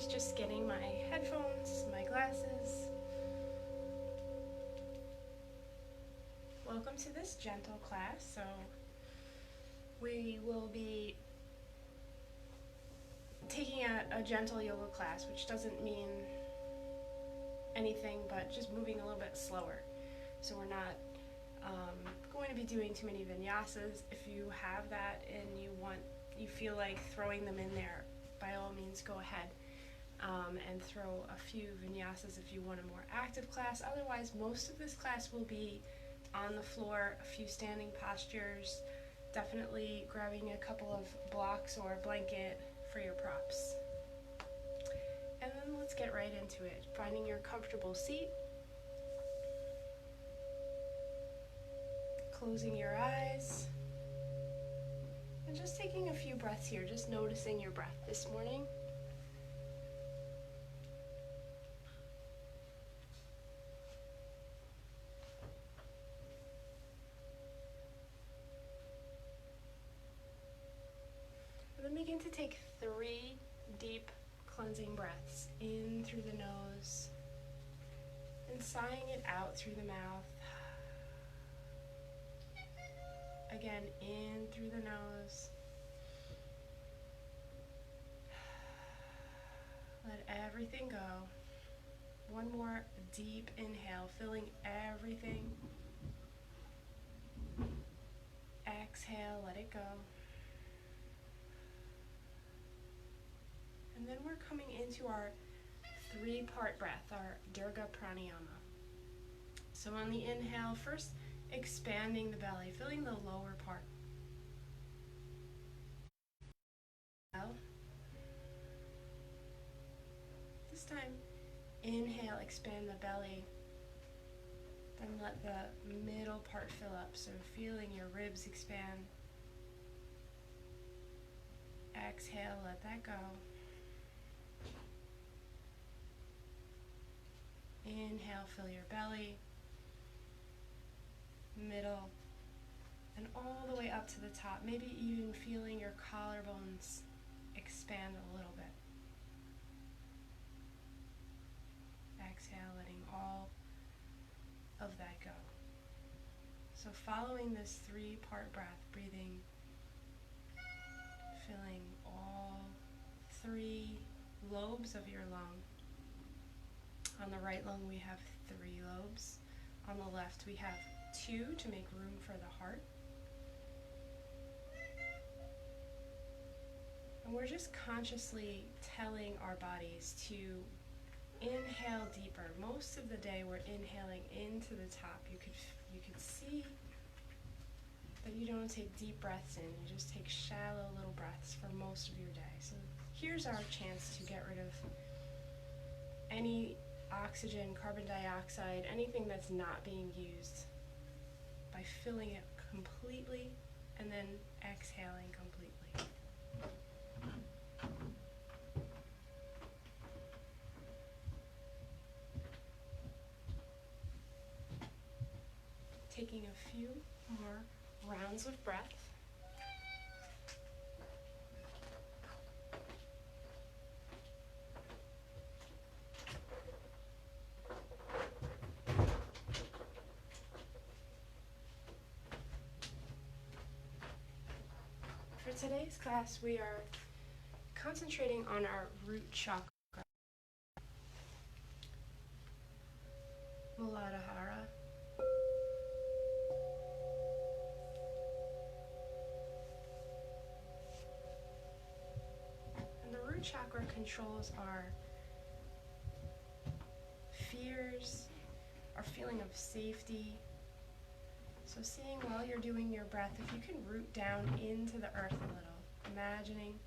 was just getting my headphones, my glasses. Welcome to this gentle class. So we will be taking a gentle yoga class, which doesn't mean anything but just moving a little bit slower. So we're not going to be doing too many vinyasas. If you have that and you feel like throwing them in there, by all means go ahead and throw a few vinyasas if you want a more active class. Otherwise, most of this class will be on the floor, a few standing postures, definitely grabbing a couple of blocks or a blanket for your props. And then let's get right into it. Finding your comfortable seat, closing your eyes, and just taking a few breaths here, just noticing your breath this morning. And then begin to take 3 deep cleansing breaths in through the nose and sighing it out through the mouth. Again, in through the nose. Let everything go. One more deep inhale, filling everything. Exhale, let it go. And then we're coming into our 3-part breath, our Dirga Pranayama. So on the inhale, first expanding the belly, filling the lower part. This time, inhale, expand the belly. Then let the middle part fill up, so feeling your ribs expand. Exhale, let that go. Inhale, fill your belly, middle, and all the way up to the top, maybe even feeling your collarbones expand a little bit. Exhale, letting all of that go. So following this 3-part breath, breathing, filling all 3 lobes of your lung. On the right lung we have 3 lobes. On the left we have 2 to make room for the heart. And we're just consciously telling our bodies to inhale deeper. Most of the day we're inhaling into the top. You could see that you don't take deep breaths in. You just take shallow little breaths for most of your day. So here's our chance to get rid of any oxygen, carbon dioxide, anything that's not being used by filling it completely and then exhaling completely. Taking a few more rounds of breath. For today's class, we are concentrating on our root chakra, Muladhara. And the root chakra controls our fears, our feeling of safety. So seeing while you're doing your breath, if you can root down into the earth a little, imagining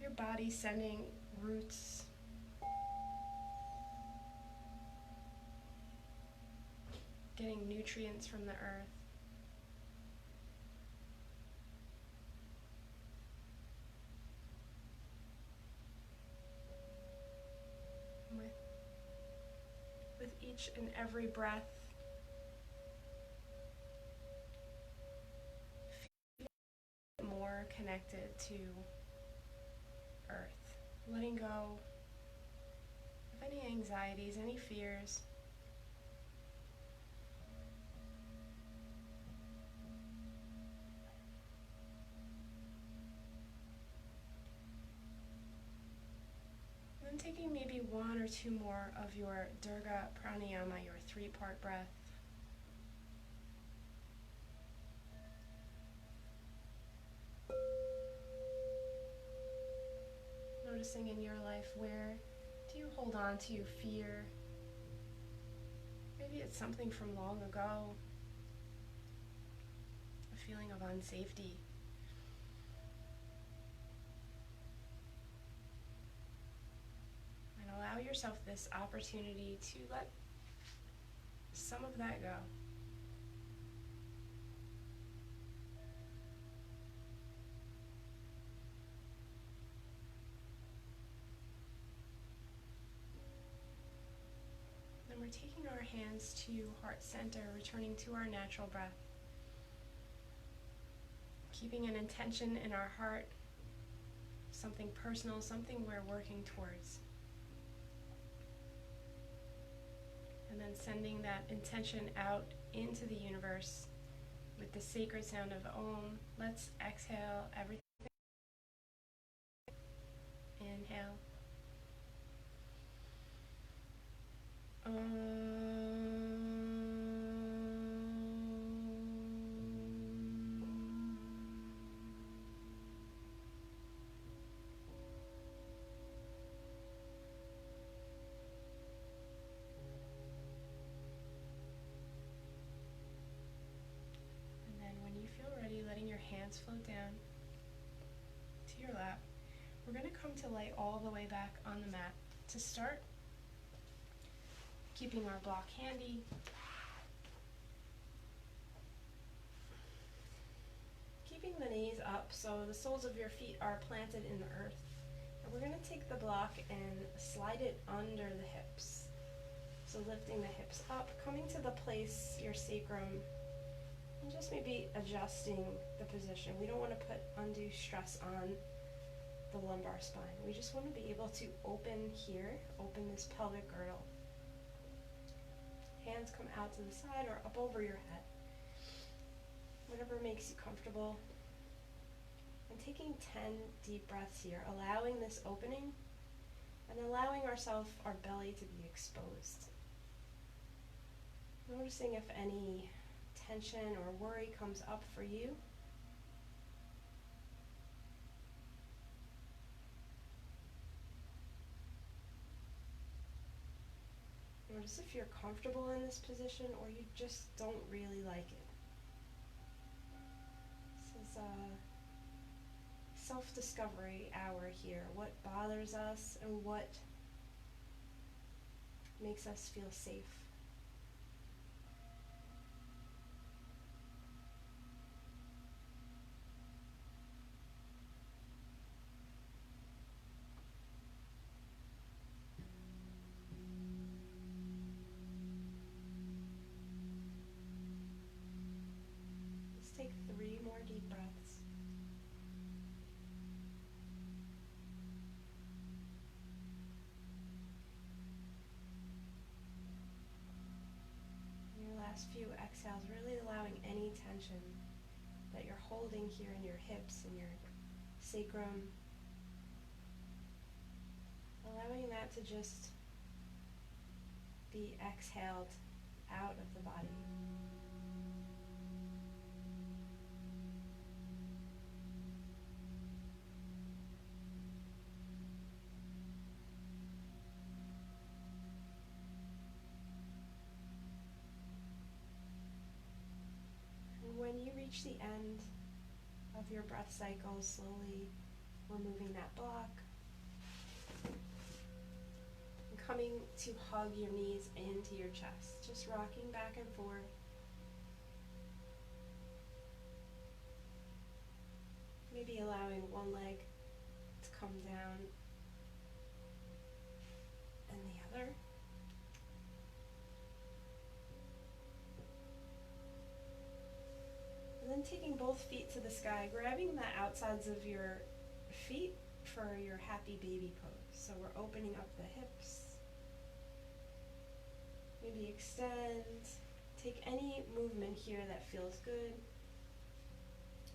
your body sending roots getting nutrients from the earth. With each and every breath, feel more connected to earth. letting go of any anxieties, any fears. And then taking maybe one or two more of your Durga Pranayama, your 3-part breath. Noticing in your life, where do you hold on to fear? Maybe it's something from long ago, a feeling of unsafety. And allow yourself this opportunity to let some of that go. We're taking our hands to heart center, returning to our natural breath. Keeping an intention in our heart, something personal, something we're working towards. And then sending that intention out into the universe with the sacred sound of Om. Let's exhale everything. Inhale. Letting your hands float down to your lap. We're going to come to lay all the way back on the mat. To start, keeping our block handy, keeping the knees up so the soles of your feet are planted in the earth. And we're going to take the block and slide it under the hips. So lifting the hips up, coming to the place, your sacrum, and just maybe adjusting the position. We don't want to put undue stress on the lumbar spine. We just want to be able to open here, open this pelvic girdle. Hands come out to the side or up over your head. Whatever makes you comfortable. And taking 10 deep breaths here, allowing this opening and allowing ourselves, our belly to be exposed. Noticing if any tension or worry comes up for you. Notice if you're comfortable in this position or you just don't really like it. This is a self-discovery hour here. What bothers us and what makes us feel safe. Take 3 more deep breaths. In your last few exhales, really allowing any tension that you're holding here in your hips and your sacrum, allowing that to just be exhaled out of the body. When you reach the end of your breath cycle, slowly removing that block and coming to hug your knees into your chest, just rocking back and forth. Maybe allowing one leg to come down and the other. And then taking both feet to the sky, grabbing the outsides of your feet for your happy baby pose. opening up the hips. Maybe extend. Take any movement here that feels good.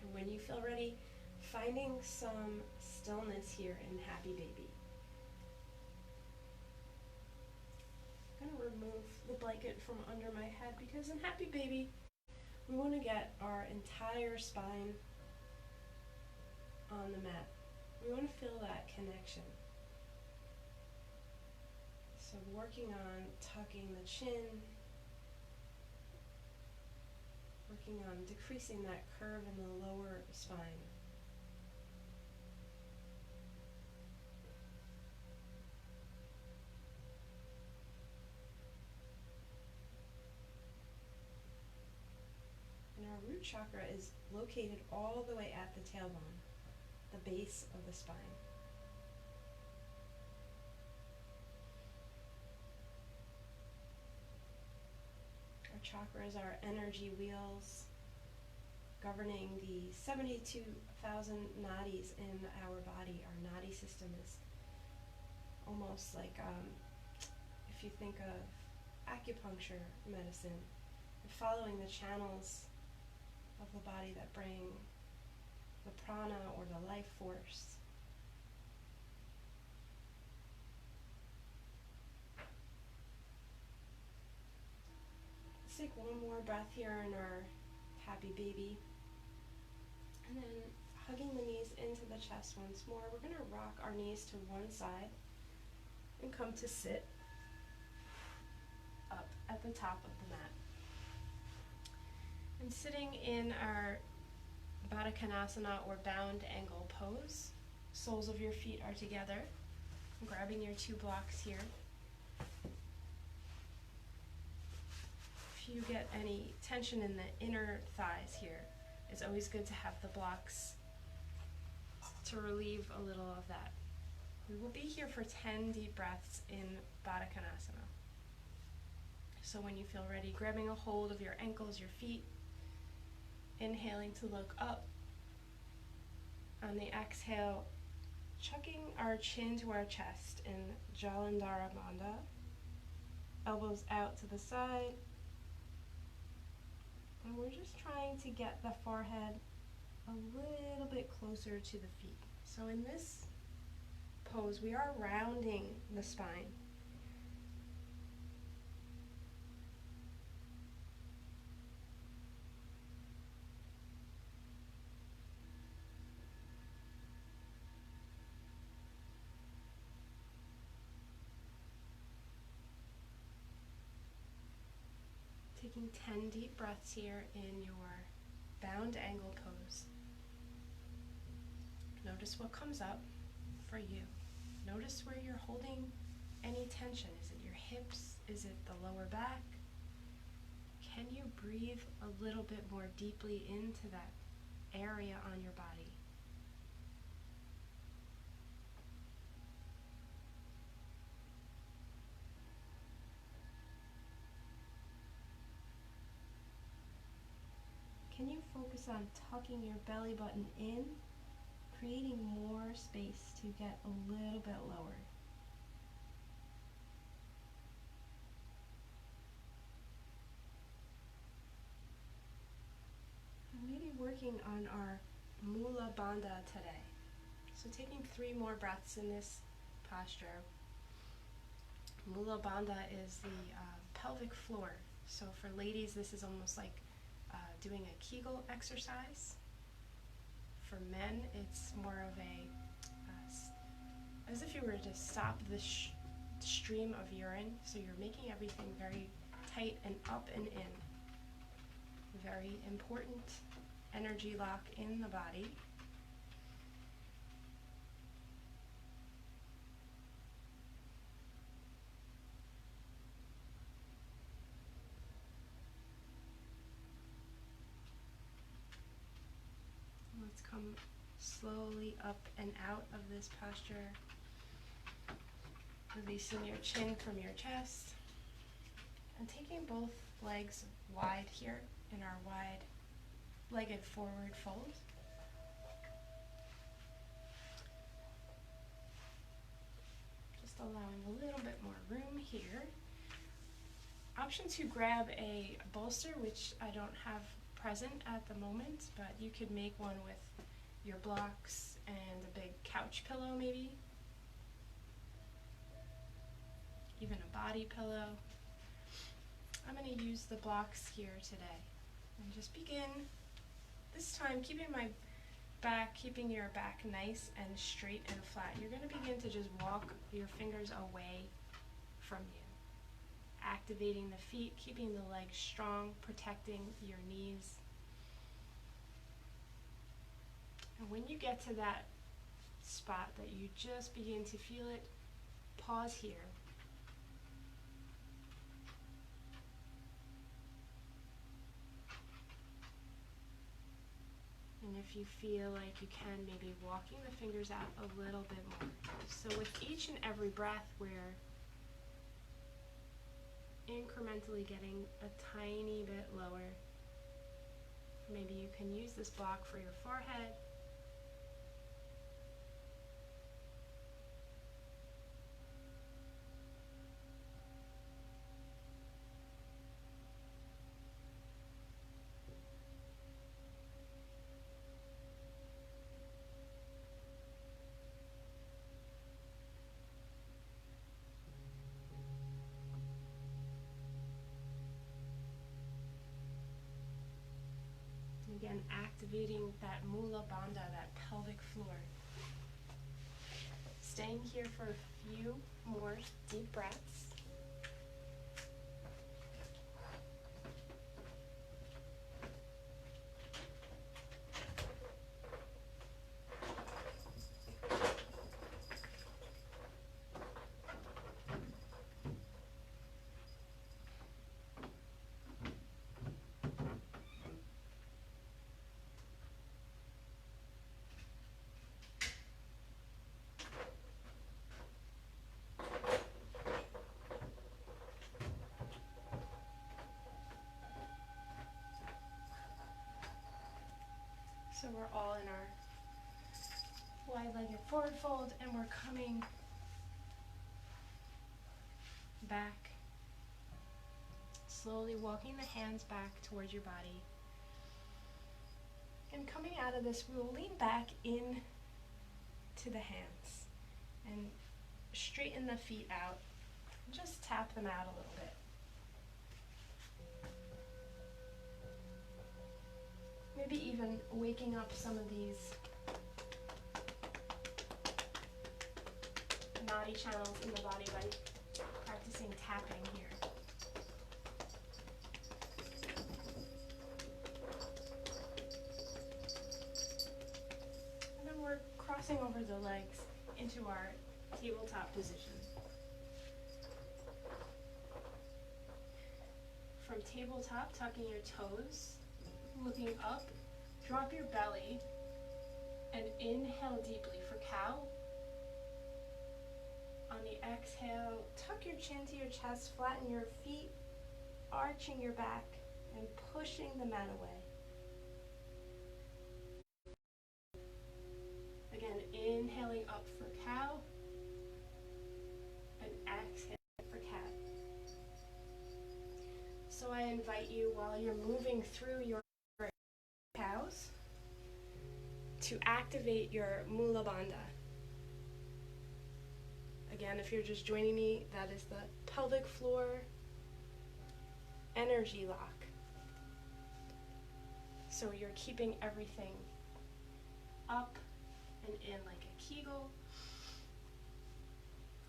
And when you feel ready, finding some stillness here in Happy Baby. I'm going to remove the blanket from under my head because in Happy Baby, we want to get our entire spine on the mat. We want to feel that connection. So working on tucking the chin, working on decreasing that curve in the lower spine. And our root chakra is located all the way at the tailbone, the base of the spine. Our chakras are energy wheels governing the 72,000 nadis in our body. Our nadi system is almost like, if you think of acupuncture medicine, following the channels of the body that bring the prana or the life force. Let's take one more breath here in our Happy Baby. And then hugging the knees into the chest once more. We're going to rock our knees to one side and come to sit up at the top of the mat. And sitting in our Baddha Konasana or bound angle pose, soles of your feet are together, grabbing your 2 blocks here. If you get any tension in the inner thighs here, it's always good to have the blocks to relieve a little of that. We will be here for 10 deep breaths in Baddha Konasana. So when you feel ready, grabbing a hold of your ankles, your feet, inhaling to look up. On the exhale, chucking our chin to our chest in Jalandhara Bandha. Elbows out to the side. And we're just trying to get the forehead a little bit closer to the feet. So in this pose, we are rounding the spine. Taking 10 deep breaths here in your bound angle pose. Notice what comes up for you. Notice where you're holding any tension. Is it your hips? Is it the lower back? Can you breathe a little bit more deeply into that area on your body? Can you focus on tucking your belly button in, creating more space to get a little bit lower? And maybe working on our Mula Bandha today. So taking 3 more breaths in this posture. Mula Bandha is the pelvic floor. So for ladies, this is almost like doing a Kegel exercise. For men, it's more of as if you were to stop the stream of urine. So you're making everything very tight and up and in. Very important energy lock in the body. Let's come slowly up and out of this posture, releasing your chin from your chest, and taking both legs wide here in our wide-legged forward fold. Just allow Option to grab a bolster, which I don't have present at the moment, but you could make one with your blocks and a big couch pillow maybe. Even a body pillow. I'm going to use the blocks here today and just begin, this time keeping keeping your back nice and straight and flat. You're going to begin to just walk your fingers away from you, activating the feet, keeping the legs strong, protecting your knees. And when you get to that spot that you just begin to feel it, pause here. And if you feel like you can, maybe walking the fingers out a little bit more. So with each and every breath, we're incrementally getting a tiny bit lower. Maybe you can use this block for your forehead. Again, activating that mula bandha, that pelvic floor. Staying here for a few more deep breaths. So we're all in our wide-legged forward fold, and we're coming back, slowly walking the hands back towards your body. And coming out of this, we'll lean back in to the hands and straighten the feet out. Just tap them out a little bit. Maybe even waking up some of these naughty channels in the body by practicing tapping here. And then we're crossing over the legs into our tabletop position. From tabletop, tucking your toes, looking up, drop your belly, and inhale deeply for cow. On the exhale, tuck your chin to your chest, flatten your feet, arching your back, and pushing the mat away. Again, inhaling up for cow, and exhale for cat. So I invite you, while you're moving through your cows, to activate your mula bandha. Again, if you're just joining me, that is the pelvic floor energy lock. So you're keeping everything up and in like a kegel.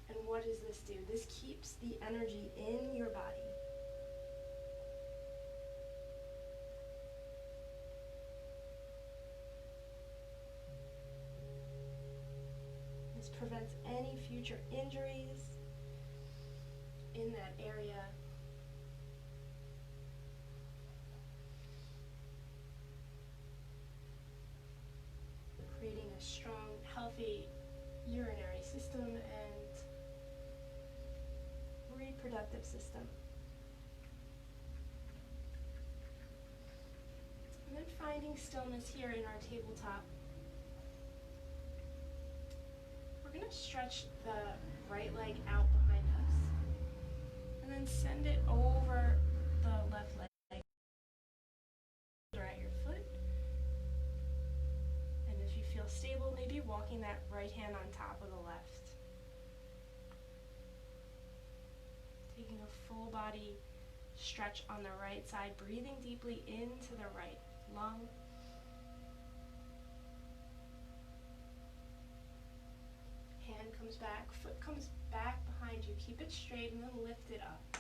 And what does this do? This keeps the energy in your body. This prevents any future injuries in that area. Creating a strong, healthy urinary system and reproductive system. And then finding stillness here in our tabletop. We're going to stretch the right leg out behind us. And then then send it over the left leg or at your foot. And if you feel stable, maybe walking that right hand on top of the left. Taking a full body stretch on the right side, breathing deeply into the right lung. Hand comes back, foot comes back behind you. Keep it straight and then lift it up.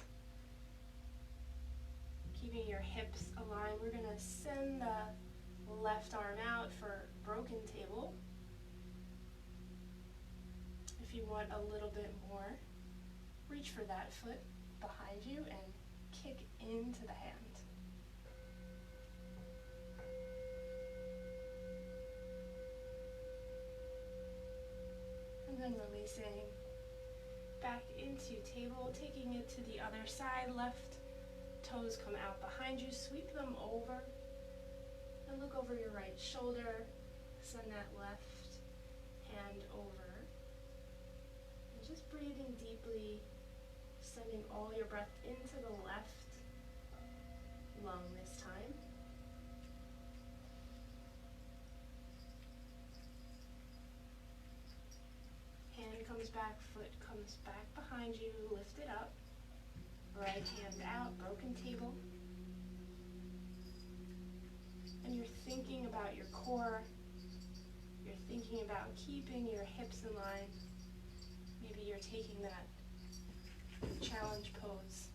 Keeping your hips aligned, we're going to send the left arm out for broken table. If you want a little bit more, reach for that foot behind you and kick into the hand. And then releasing back into table, taking it to the other side. Left toes come out behind you, sweep them over, and look over your right shoulder. Send that left hand over. And just breathing deeply, sending all your breath into the left lung this time. Hand comes back, foot comes back behind you, lift it up. Right hand out, broken table. And you're thinking about your core. You're thinking about keeping your hips in line. Maybe you're taking that challenge pose.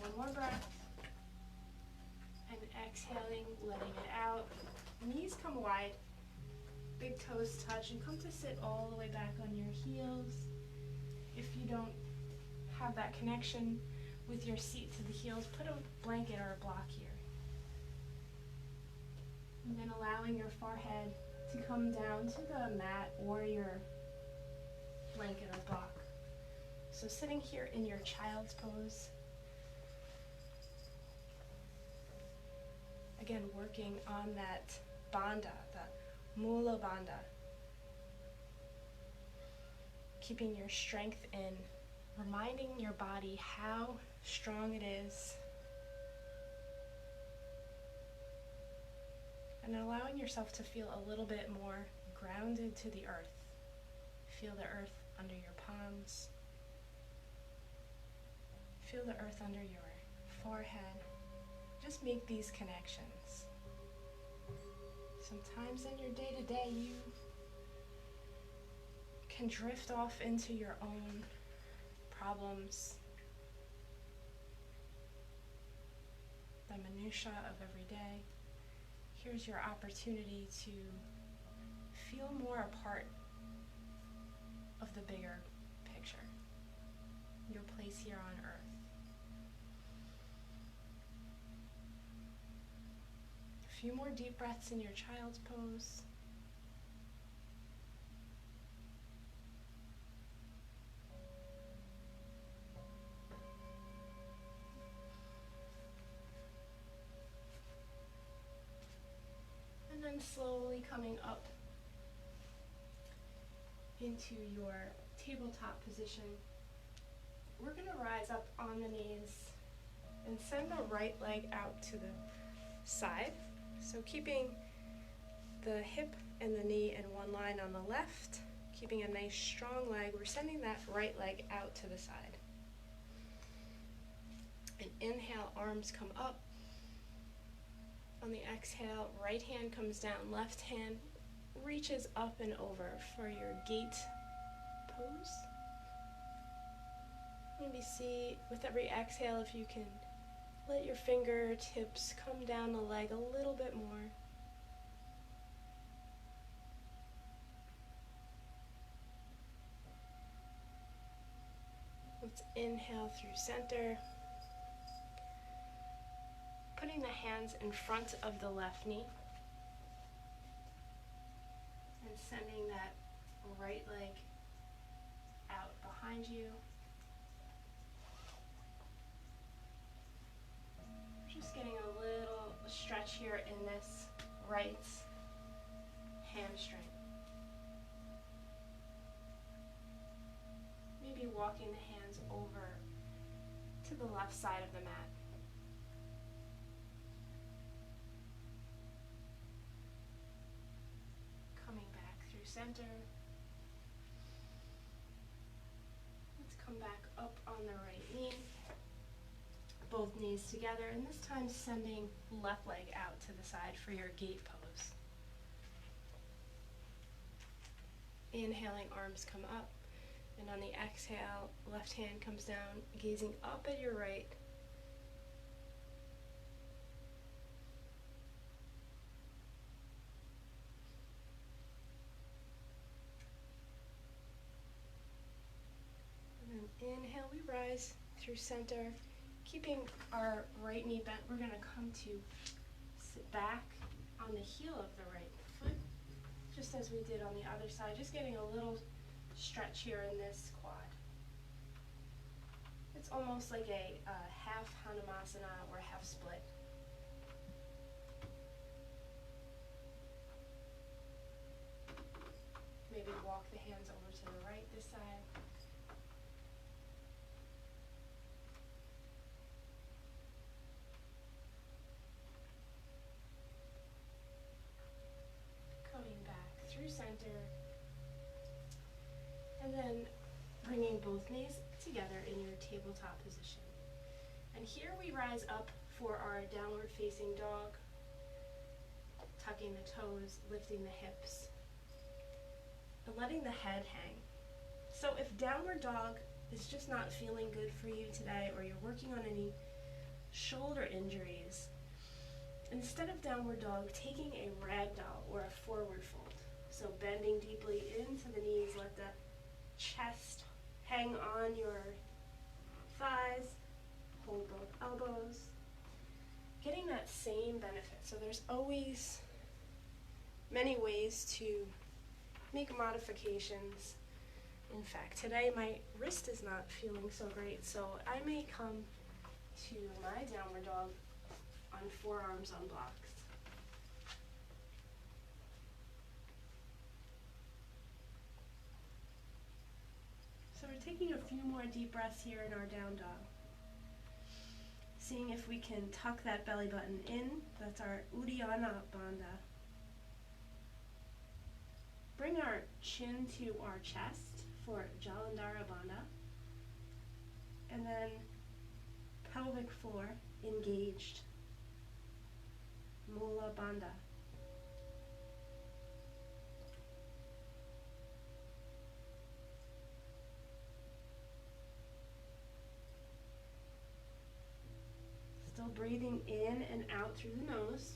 One more breath. And exhaling, letting it out. Knees come wide, big toes touch, and come to sit all the way back on your heels. If you don't have that connection with your seat to the heels, put a blanket or a block here. And then allowing your forehead to come down to the mat or your blanket or block. So sitting here in your child's pose. Again, working on that bandha, the mula bandha. Keeping your strength in, reminding your body how strong it is. And allowing yourself to feel a little bit more grounded to the earth. Feel the earth under your palms. Feel the earth under your forehead. Just make these connections. Sometimes in your day-to-day, you can drift off into your own problems, the minutiae of every day. Here's your opportunity to feel more a part of the bigger picture, your place here on earth. A few more deep breaths in your child's pose. And then slowly coming up into your tabletop position. We're going to rise up on the knees and send the right leg out to the side. So keeping the hip and the knee in one line on the left, keeping a nice strong leg, we're sending that right leg out to the side. And inhale, arms come up. On the exhale, right hand comes down, left hand reaches up and over for your gate pose. Maybe see with every exhale if you can let your fingertips come down the leg a little bit more. Let's inhale through center. Putting the hands in front of the left knee. And sending that right leg out behind you. Just getting a little stretch here in this right hamstring. Maybe walking the hands over to the left side of the mat. Coming back through center. Let's come back up on the right knee. Both knees together, and this time sending left leg out to the side for your gate pose. Inhaling, arms come up, and on the exhale, left hand comes down, gazing up at your right. And then inhale, we rise through center. Keeping our right knee bent, we're going to come to sit back on the heel of the right foot, just as we did on the other side, just getting a little stretch here in this quad. It's almost like a half Hanumasana or half split. Maybe walk the hands over to the right this side. Through center, and then bringing both knees together in your tabletop position. And here we rise up for our downward facing dog, tucking the toes, lifting the hips, and letting the head hang. So if downward dog is just not feeling good for you today, or you're working on any shoulder injuries, instead of downward dog, taking a ragdoll or a forward fold. So bending deeply into the knees, let the chest hang on your thighs, hold both elbows, getting that same benefit. So there's always many ways to make modifications. In fact, today my wrist is not feeling so great, so I may come to my downward dog on forearms on blocks. So we're taking a few more deep breaths here in our down dog. Seeing if we can tuck that belly button in. That's our Uddiyana Bandha. Bring our chin to our chest for Jalandhara Bandha. And then pelvic floor engaged. Mula Bandha. Still breathing in and out through the nose.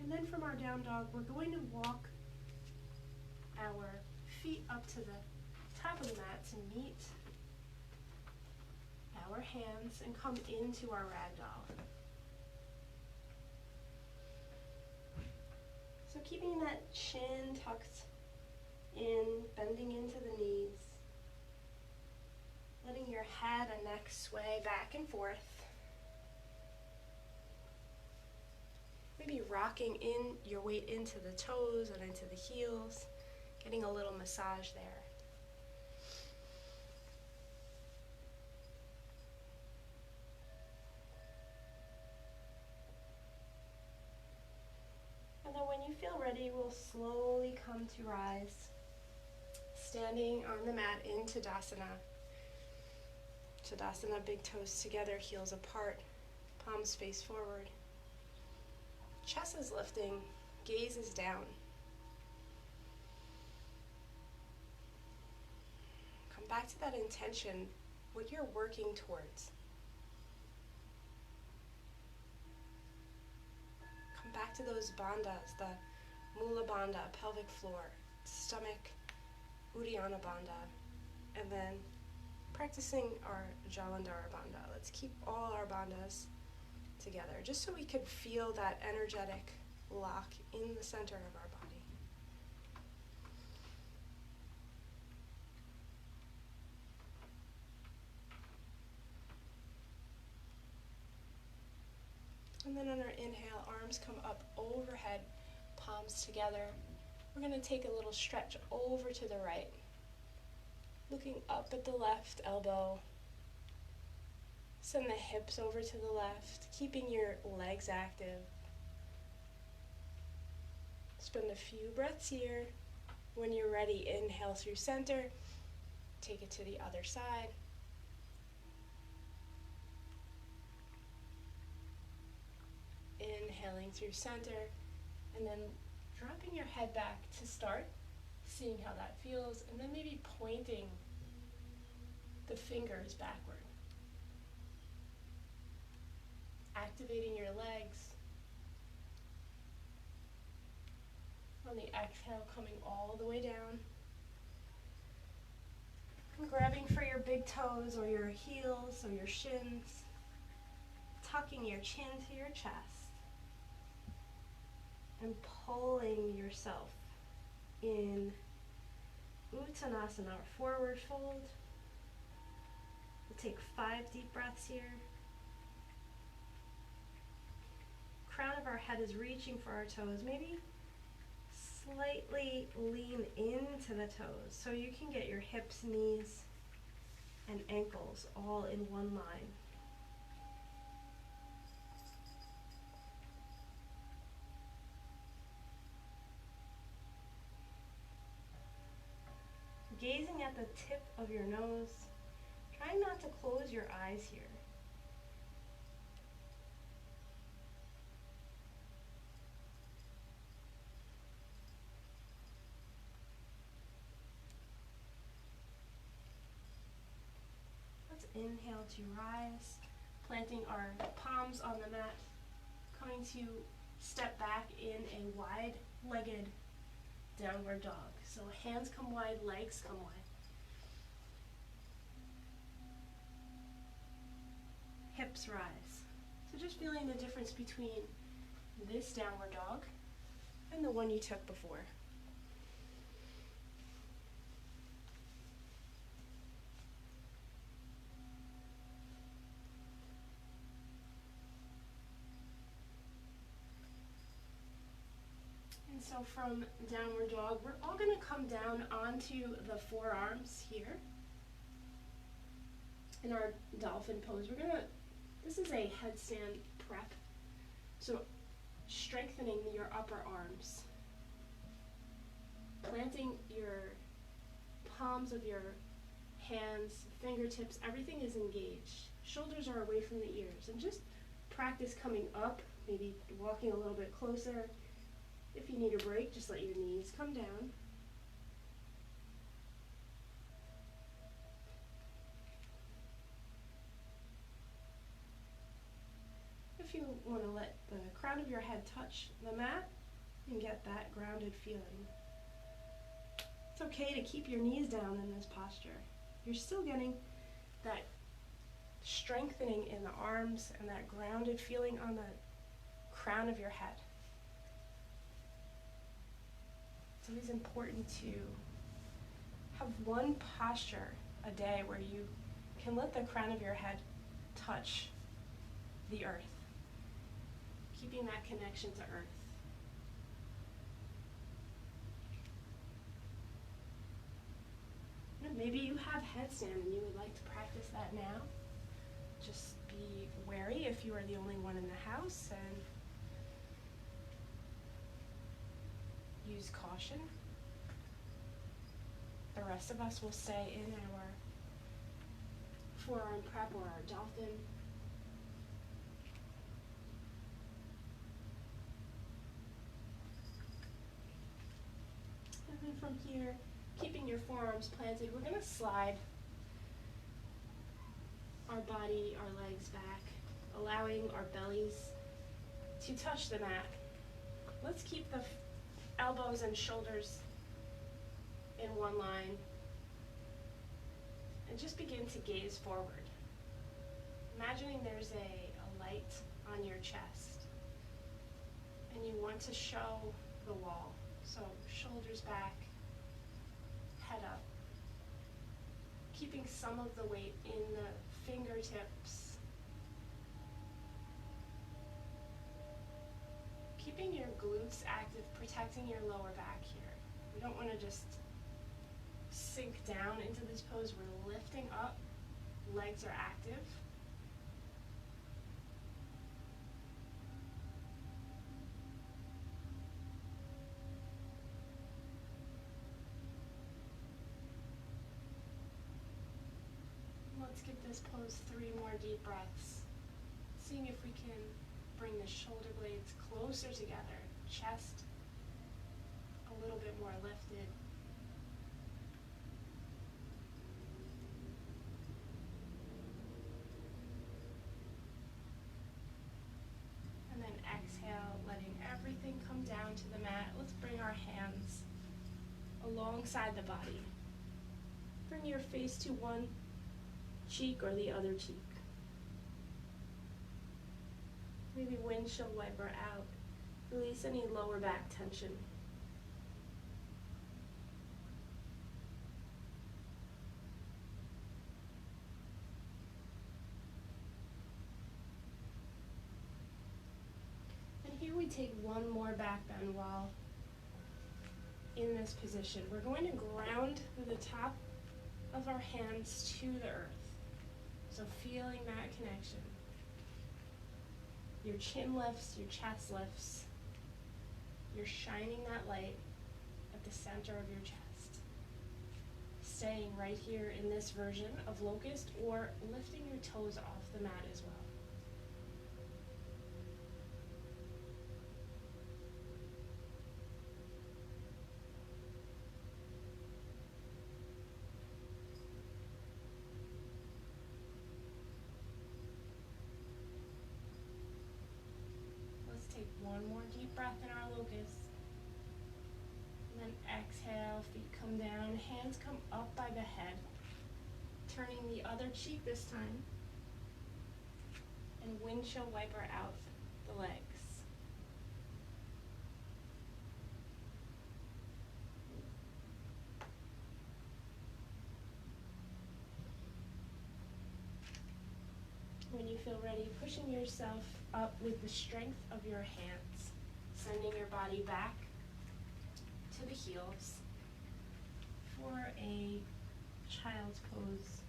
And then from our down dog, we're going to walk our feet up to the top of the mat to meet our hands and come into our ragdoll. So keeping that chin tucked in, bending into the knees, letting your head and neck sway back and forth. Maybe rocking in your weight into the toes and into the heels, getting a little massage there. And then when you feel ready, we'll slowly come to rise, standing on the mat in Tadasana. Tadasana, big toes together, heels apart, palms face forward. Chest is lifting, gaze is down. Come back to that intention, what you're working towards. Come back to those bandhas, the Mula Bandha, pelvic floor, stomach, Uddiyana Bandha, and then practicing our Jalandhara Bandha. Let's keep all our bandhas together, just so we could feel that energetic lock in the center of our body. arms come up overhead, palms together. We're going to take a little stretch over to the right. Looking up at the left elbow. Send the hips over to the left, keeping your legs active. Spend a few breaths here. When you're ready, inhale through center. Take it to the other side. Inhaling through center, and then dropping your head back to start, seeing how that feels, and then maybe pointing the fingers backward. Activating your legs. On the exhale, coming all the way down. And grabbing for your big toes or your heels or your shins. Tucking your chin to your chest. And pulling yourself in Uttanasana, or forward fold. We'll take 5 deep breaths here. Crown of our head is reaching for our toes. Maybe slightly lean into the toes so you can get your hips, knees, and ankles all in one line. Gazing at the tip of your nose, trying not to close your eyes here. Let's inhale to rise, planting our palms on the mat, coming to step back in a wide-legged downward dog. So hands come wide, legs come wide. Hips rise. So just feeling the difference between this downward dog and the one you took before. And so from downward dog, we're all going to come down onto the forearms here. In our dolphin pose, this is a headstand prep. So strengthening your upper arms. Planting your palms of your hands, fingertips, everything is engaged. Shoulders are away from the ears. And just practice coming up, maybe walking a little bit closer. If you need a break, just let your knees come down. If you want to let the crown of your head touch the mat and get that grounded feeling. It's okay to keep your knees down in this posture. You're still getting that strengthening in the arms and that grounded feeling on the crown of your head. It's always important to have one posture a day where you can let the crown of your head touch the earth, keeping that connection to earth. Maybe you have headstand and you would like to practice that now. Just be wary if you are the only one in the house and use caution. The rest of us will stay in our forearm prep or our dolphin. And then from here, keeping your forearms planted, we're going to slide our body, our legs back, allowing our bellies to touch the mat. Let's keep the elbows and shoulders in one line and just begin to gaze forward. Imagining there's a light on your chest and you want to show the wall. So shoulders back, head up, keeping some of the weight in the fingertips. keeping your glutes active, protecting your lower back here. We don't want to just sink down into this pose. We're lifting up, legs are active. Let's give this pose 3 more deep breaths. Seeing if we can bring the shoulder blades closer together, chest a little bit more lifted. And then exhale, letting everything come down to the mat. Let's bring our hands alongside the body. Bring your face to one cheek or the other cheek. Maybe windshield wiper out. Release any lower back tension. And here we take one more back bend while in this position. We're going to ground the top of our hands to the earth. So feeling that connection. Your chin lifts, your chest lifts. You're shining that light at the center of your chest. Staying right here in this version of locust, or lifting your toes off the mat as well. Take one more deep breath in our locust. And then exhale, feet come down, hands come up by the head. Turning the other cheek this time. And windshield wiper out the legs. When you feel ready, pushing yourself up with the strength of your hands, sending your body back to the heels for a child's pose.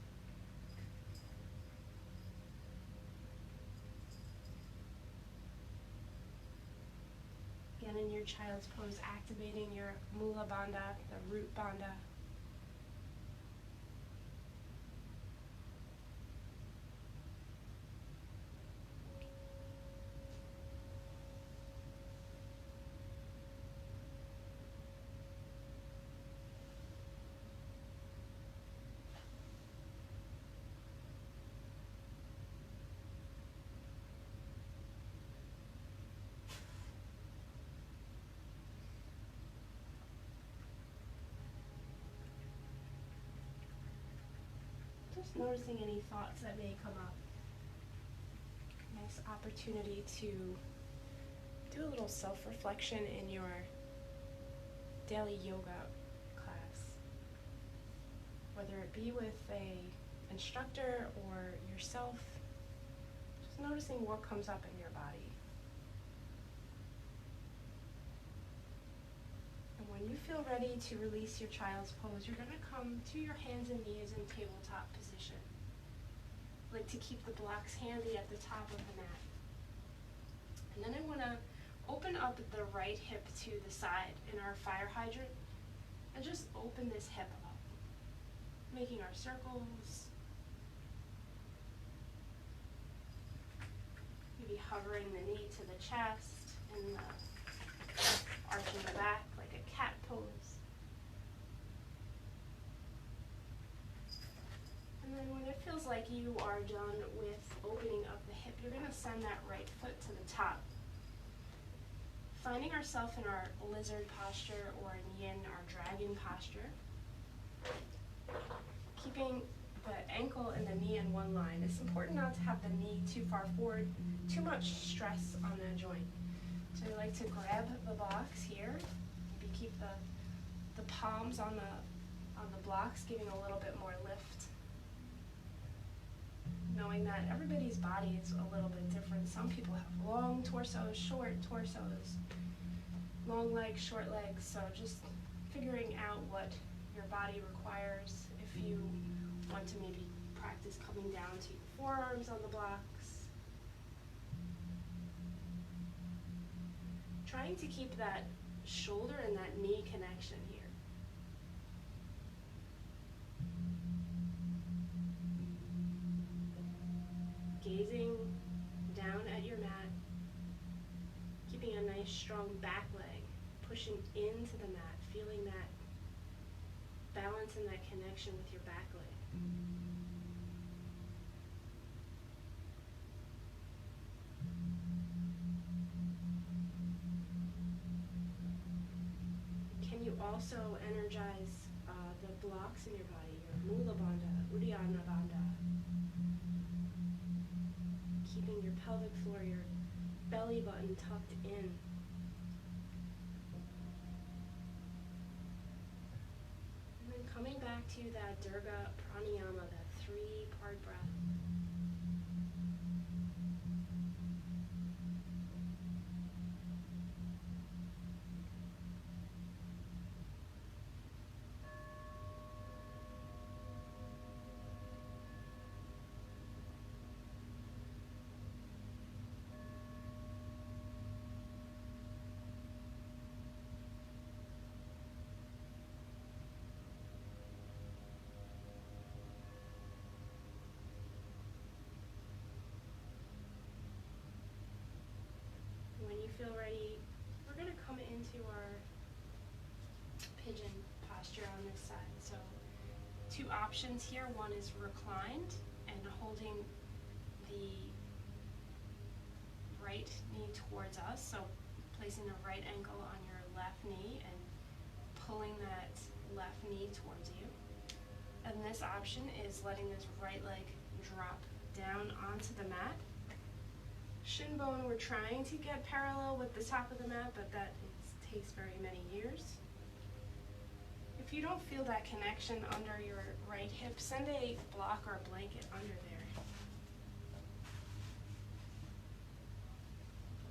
Again, in your child's pose, activating your Mula Bandha, the root bandha. Just noticing any thoughts that may come up. Nice opportunity to do a little self-reflection in your daily yoga class. Whether it be with an instructor or yourself, just noticing what comes up in your body. When you feel ready to release your child's pose, you're going to come to your hands and knees in tabletop position. Like to keep the blocks handy at the top of the mat. And then I want to open up the right hip to the side in our fire hydrant and just open this hip up, making our circles. Maybe hovering the knee to the chest and arching the back like a cat pose. And then when it feels like you are done with opening up the hip, you're going to send that right foot to the top. Finding ourselves in our lizard posture or in yin, our dragon posture. Keeping the ankle and the knee in one line. It's important not to have the knee too far forward, too much stress on that joint. So we like to grab the blocks here. Maybe keep the palms on the blocks, giving a little bit more lift. knowing that everybody's body is a little bit different. Some people have long torsos, short torsos, long legs, short legs, so just figuring out what your body requires. If you want to maybe practice coming down to your forearms on the blocks. Trying to keep that shoulder and that knee connection here. Gazing down at your mat, keeping a nice strong back leg, pushing into the mat, feeling that balance and that connection with your back leg. Can you also energize the blocks in your body, your Mula Bandha, Uddiyana Bandha? Keeping your pelvic floor, your belly button tucked in. And then coming back to that Dirga Pranayama, that 3-part breath. When you feel ready, we're going to come into our pigeon posture on this side. So 2 options here. One is reclined and holding the right knee towards us. So placing the right ankle on your left knee and pulling that left knee towards you. And this option is letting this right leg drop down onto the mat. Shin bone, we're trying to get parallel with the top of the mat, but that takes very many years. If you don't feel that connection under your right hip, send a block or a blanket under there.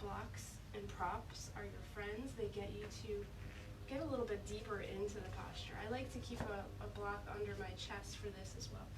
Blocks and props are your friends. They get you to get a little bit deeper into the posture. I like to keep a block under my chest for this as well.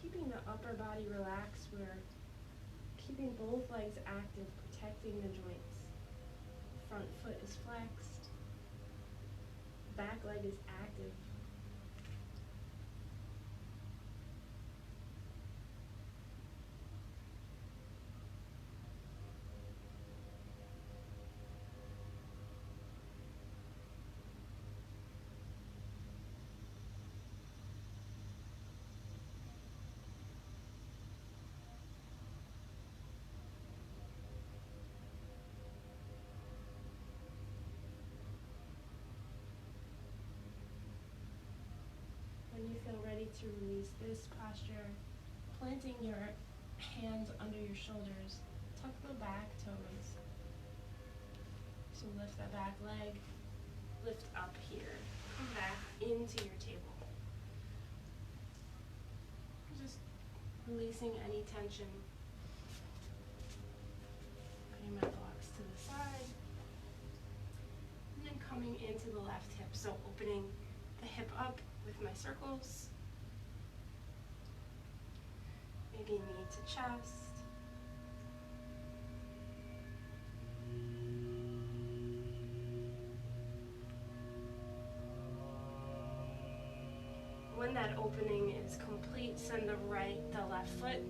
Keeping the upper body relaxed, we're keeping both legs active, protecting the joints. Front foot is flexed, back leg is active. When you feel ready to release this posture, planting your hands under your shoulders, tuck the back toes. So lift that back leg, lift up here, come back into your table. Just releasing any tension. Putting my blocks to the side. And then coming into the left hip. So opening the hip up with my circles. Maybe knee to chest. When that opening is complete, send the left foot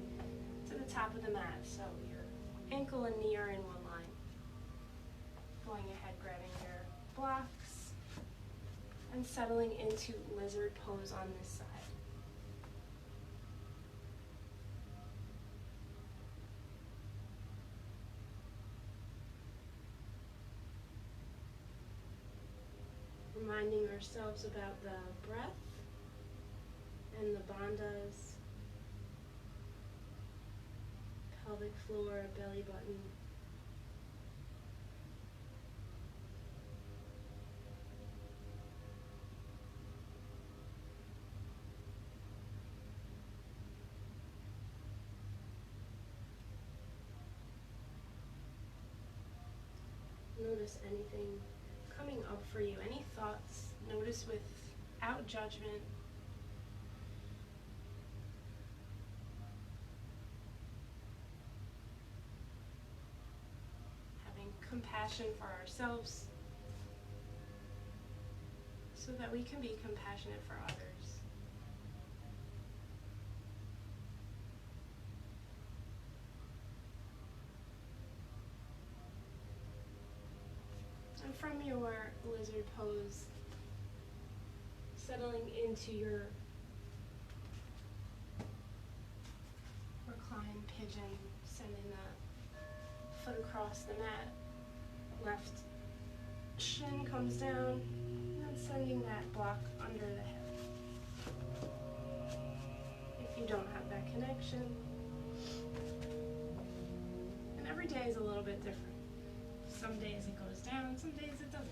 to the top of the mat. So your ankle and knee are in one line. Going ahead, grabbing your blocks and settling into lizard pose on this side. Reminding ourselves about the breath and the bandhas, pelvic floor, belly button. Notice anything coming up for you, any thoughts. Notice without judgment. Having compassion for ourselves so that we can be compassionate for others. And from your lizard pose, settling into your reclined pigeon, sending the foot across the mat, left shin comes down, and then sending that block under the hip. If you don't have that connection, and every day is a little bit different. Some days it goes down, some days it doesn't.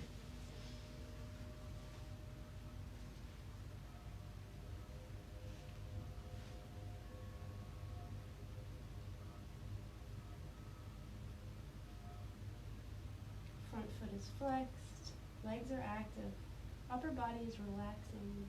Front foot is flexed, legs are active, upper body is relaxing.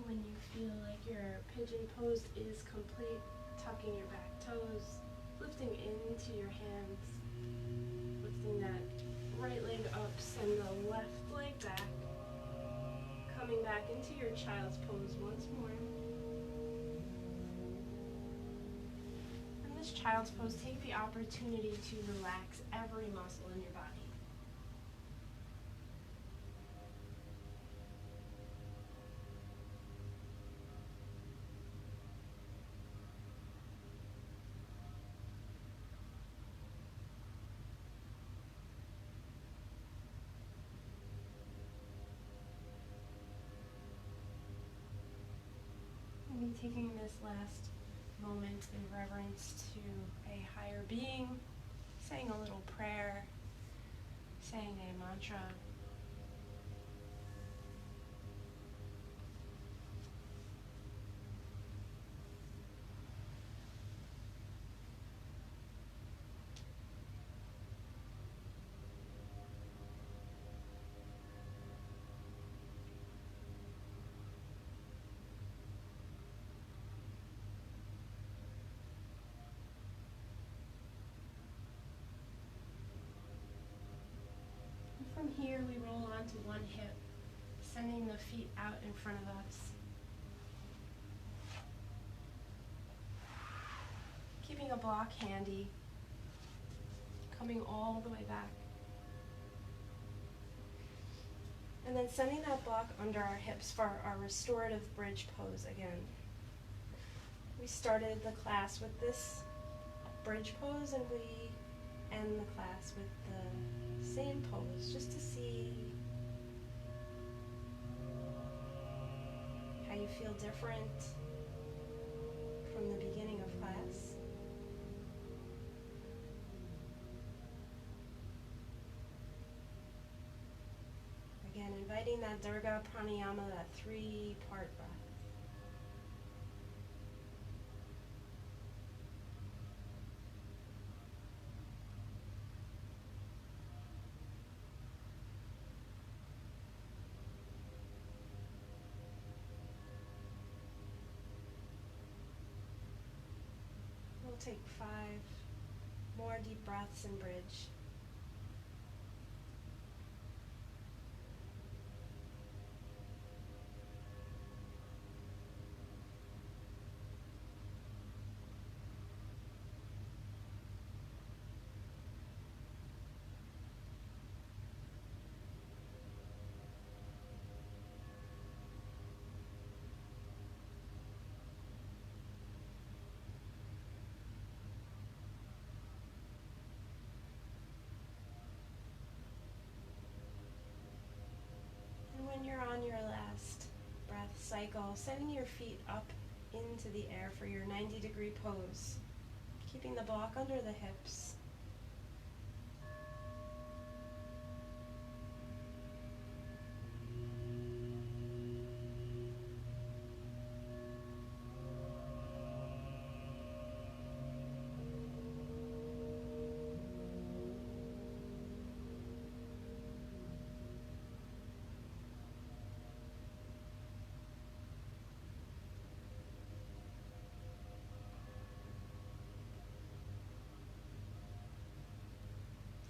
When you feel like your pigeon pose is complete, tucking your back toes, lifting into your hands, lifting that right leg up, send the left leg back, coming back into your child's pose once more. And this child's pose, take the opportunity to relax every muscle in your body. Taking this last moment in reverence to a higher being, saying a little prayer, saying a mantra. From here, we roll onto one hip, sending the feet out in front of us. Keeping a block handy, coming all the way back. And then sending that block under our hips for our restorative bridge pose again. We started the class with this bridge pose, and we end the class with the same pose, just to see how you feel different from the beginning of class. Again, inviting that Durga Pranayama, that 3-part breath. We'll take 5 more deep breaths in bridge. When you're on your last breath cycle, sending your feet up into the air for your 90-degree pose, keeping the block under the hips.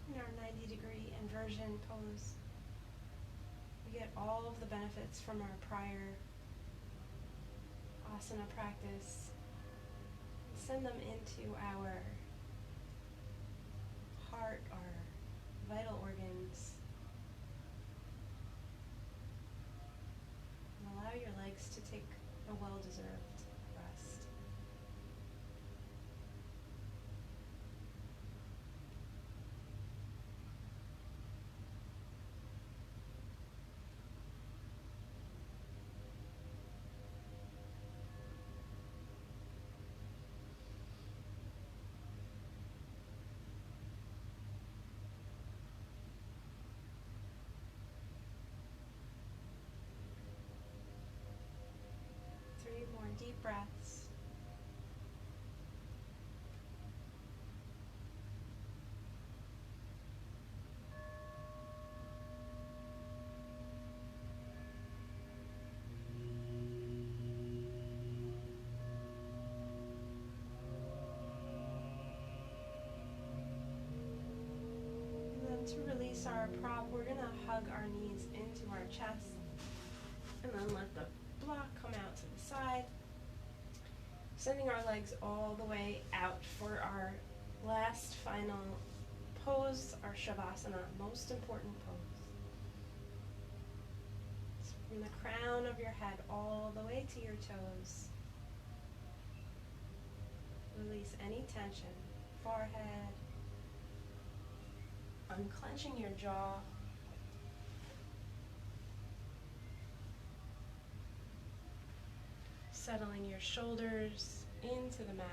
In our 90-degree inversion pose, we get all of the benefits from our prior asana practice. Send them into our heart, our vital organs, and allow your legs to take a well-deserved rest. More deep breaths. And then to release our prop, we're going to hug our knees into our chest and then let the block come out to the side, sending our legs all the way out for our last final pose, our Shavasana, most important pose. It's from the crown of your head all the way to your toes. Release any tension, forehead, unclenching your jaw. Settling your shoulders into the mat.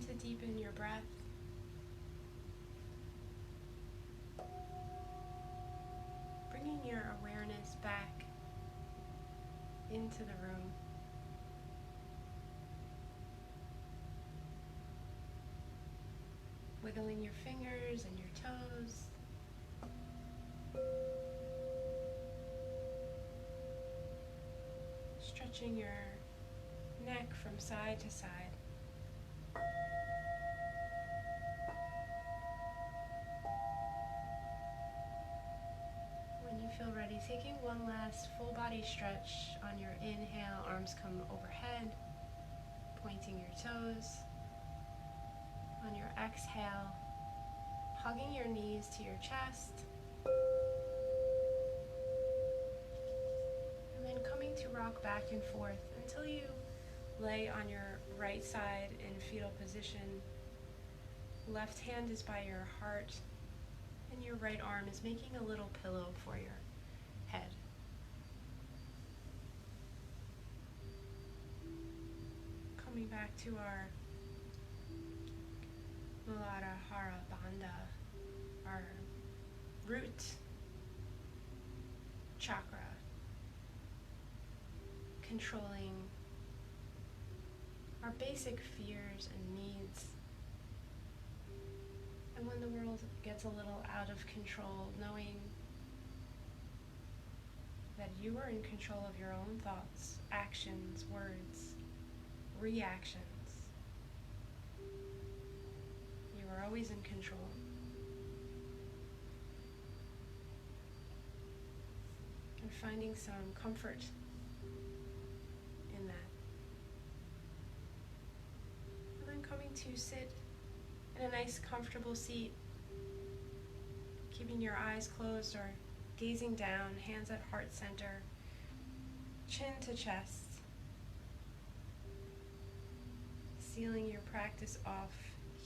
to deepen your breath. Bringing your awareness back into the room. Wiggling your fingers and your toes. Stretching your neck from side to side. When you feel ready, taking one last full body stretch on your inhale, arms come overhead, pointing your toes. On your exhale, hugging your knees to your chest. And then coming to rock back and forth until you lay on your right side in fetal position. Left hand is by your heart, and your right arm is making a little pillow for your head. Coming back to our Muladhara Bandha, our root chakra, controlling our basic fears and needs. And when the world gets a little out of control, knowing that you are in control of your own thoughts, actions, words, reactions. You are always in control. And finding some comfort in that. And then coming to sit in a nice comfortable seat, keeping your eyes closed or gazing down, hands at heart center, chin to chest, sealing your practice off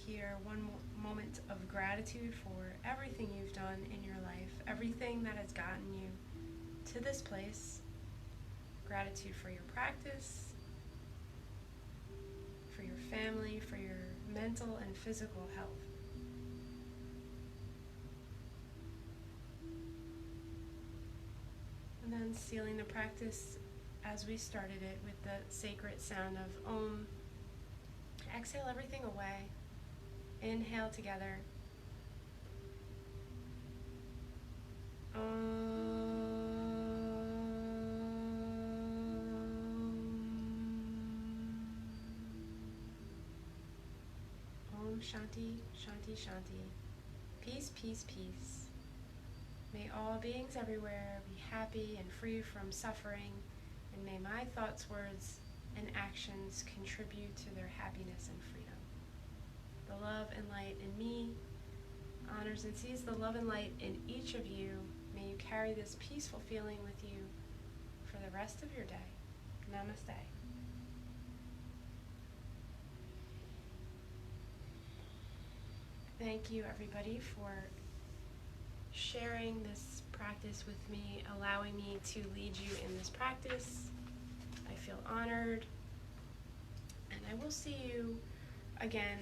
here, one moment of gratitude for everything you've done in your life, everything that has gotten you to this place. Gratitude for your practice, for your family, for your mental and physical health. And then sealing the practice as we started it with the sacred sound of Om. Exhale everything away. Inhale together. Om. Om Shanti, Shanti, Shanti. Peace, peace, peace. May all beings everywhere be happy and free from suffering, and may my thoughts, words, and actions contribute to their happiness and freedom. The love and light in me honors and sees the love and light in each of you. May you carry this peaceful feeling with you for the rest of your day. Namaste. Thank you, everybody, for sharing this practice with me, allowing me to lead you in this practice. I feel honored, and I will see you again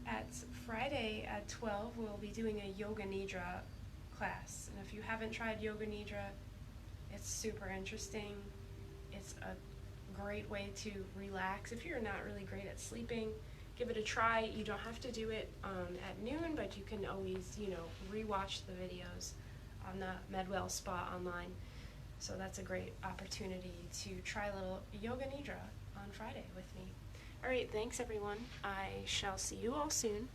at Friday at 12. We'll be doing a Yoga Nidra class, and if you haven't tried Yoga Nidra, it's super interesting. It's a great way to relax. If you're not really great at sleeping, give it a try. You don't have to do it at noon, but you can always, rewatch the videos on the Medwell Spa online. So that's a great opportunity to try a little Yoga Nidra on Friday with me. All right, thanks everyone. I shall see you all soon.